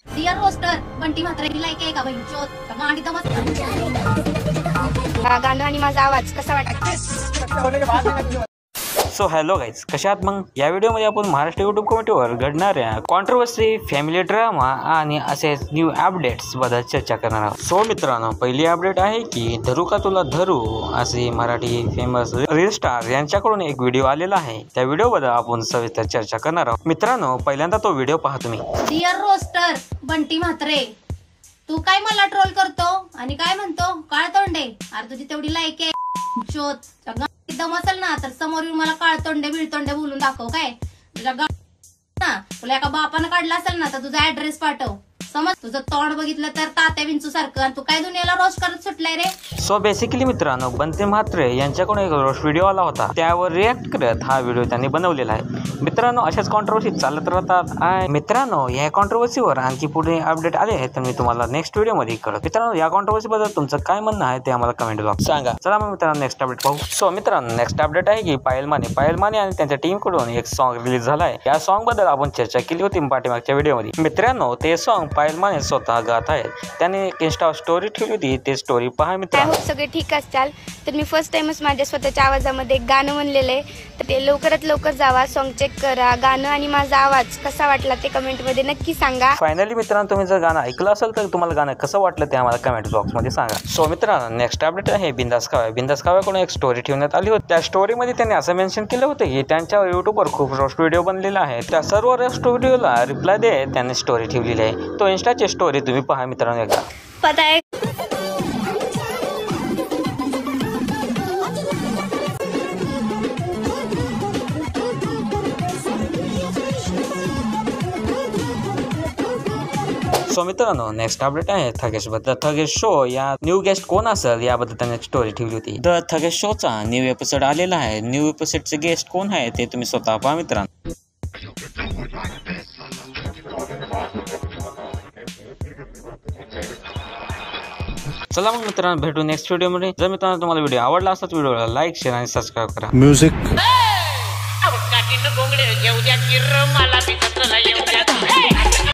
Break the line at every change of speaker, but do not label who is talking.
Dear roster Bunty म्हात्रेला like आहे का बहीण चोत गाणी तर
गाणं आणि माझा आवाज कसा वाटला?
सो हॅलो गाईज, कशा आहात मग? या व्हिडिओमध्ये आपण महाराष्ट्र यूट्यूब कमिटीवर घडणाऱ्या कॉन्ट्रोवर्सी, फॅमिली ड्रामा आणि असेच न्यू अपडेट्स बद्दल चर्चा करणार आहोत. सो मित्रांनो, पहिली अपडेट आहे की धरू का तुला धरू असे मराठी फेमस रील स्टार यांच्याकडून एक व्हिडिओ आलेला आहे. त्या व्हिडिओबद्दल आपण सविस्तर चर्चा करणार आहोत. मित्रांनो, पहिल्यांदा तो व्हिडिओ पहा तुम्ही.
डिअर रोस्टर बंटी म्हात्रे, तू काय मला ट्रोल करतो आणि काय म्हणतो काळ तोंडे? अरे तुझी तेवढी लाईक आहे चोत दम असेल ना तर समोर येऊन मला काळ तोंडे बिळतोंडे बोलून दाखव. काय तुझ्या ना तुला एका बापानं काढला असेल ना तर तुझा ऍड्रेस पाठव. समज तुझं तोंड बघितलं तर तात्या विंचू सारखं, आणि तू काय दुनियाला रोस्ट करत सुटलाय रे.
सो बेसिकली मित्रांनो, बंटी म्हात्रे यांच्याकडून एक रोस्ट व्हिडिओ आला होता. त्यावर रिॲक्ट करत हा व्हिडिओ त्यांनी बनवलेला आहे. मित्रांनो, अशाच कॉन्ट्रोवर्सी चालत राहतात. आणि मित्रांनो, या कॉन्ट्रोवर्सीवर आणखी पुढे अपडेट आले आहेत तर मी तुम्हाला नेक्स्ट व्हिडिओमध्ये कळवतो. मित्रांनो, या कॉन्ट्रोवर्सी बद्दल तुमचं काय म्हणणं आहे ते आम्हाला कमेंट बॉक्स सांगा. चला मग मित्रांनो, नेक्स्ट अपडेट पाहू. सो मित्रांनो, नेक्स्ट अपडेट आहे की पायल माने आणि त्यांच्या टीमकडून एक सॉन्ग रिलीज झाला आहे. या सॉन्ग बद्दल आपण चर्चा केली होती पाठीमागच्या व्हिडिओमध्ये. मित्रांनो, ते सॉन्ग पायल माने स्वतः गात आहेत. त्याने एक इंस्टा स्टोरी ठेवली होती, ते स्टोरी पहा मित्रांनो.
सगळे ठीक असताल तर मी फर्स्ट टाइमच माझ्या स्वतःच्या आवाजामध्ये एक गाणं म्हणलेलं आहे, तर ते लवकरात लवकर जावा, सॉन्ग चेक करा. गाणं आणि माझा आवाज कसा वाटला ते कमेंटमध्ये नक्की सांगा.
फायनली मित्रांनो, तुम्ही जर गाणं ऐकलं असेल तर तुम्हाला गाणं कसं वाटलं ते आम्हाला कमेंट बॉक्समध्ये सांगा. सो मित्रांनो, नेक्स्ट अपडेट आहे बिंदास काव्याकडून एक स्टोरी ठेवण्यात आली होती. त्या स्टोरीमध्ये त्यांनी असं मेन्शन केलं होतं की त्यांच्या युट्यूबवर खूप रोस्ट व्हिडिओ बनलेला आहे. त्या सर्व रोस्ट व्हिडिओला रिप्लाय देत त्यांनी स्टोरी ठेवलेली आहे. तो इंस्टाची स्टोरी तुम्ही पहा मित्रांनो एकदा.
पता है
सो मित्रांनो, नेक्स्ट अपडेट आहे थगेश बद्दल. थगेश शो या न्यू गेस्ट कोण असेल याबद्दल त्यांनी एक स्टोरी ठेवली होती. द थगेश शोचा न्यू एपिसोड आलेला आहे. न्यू एपिसोडचे गेस्ट कोण आहे ते तुम्ही स्वतः पहा मित्रांनो. चला मग मित्रांनो, भेटू नेक्स्ट व्हिडिओमध्ये. जर मित्रांनो तुम्हाला व्हिडिओ आवडला असेल तर व्हिडिओला लाईक, शेअर आणि सबस्क्राईब करा.
म्युझिक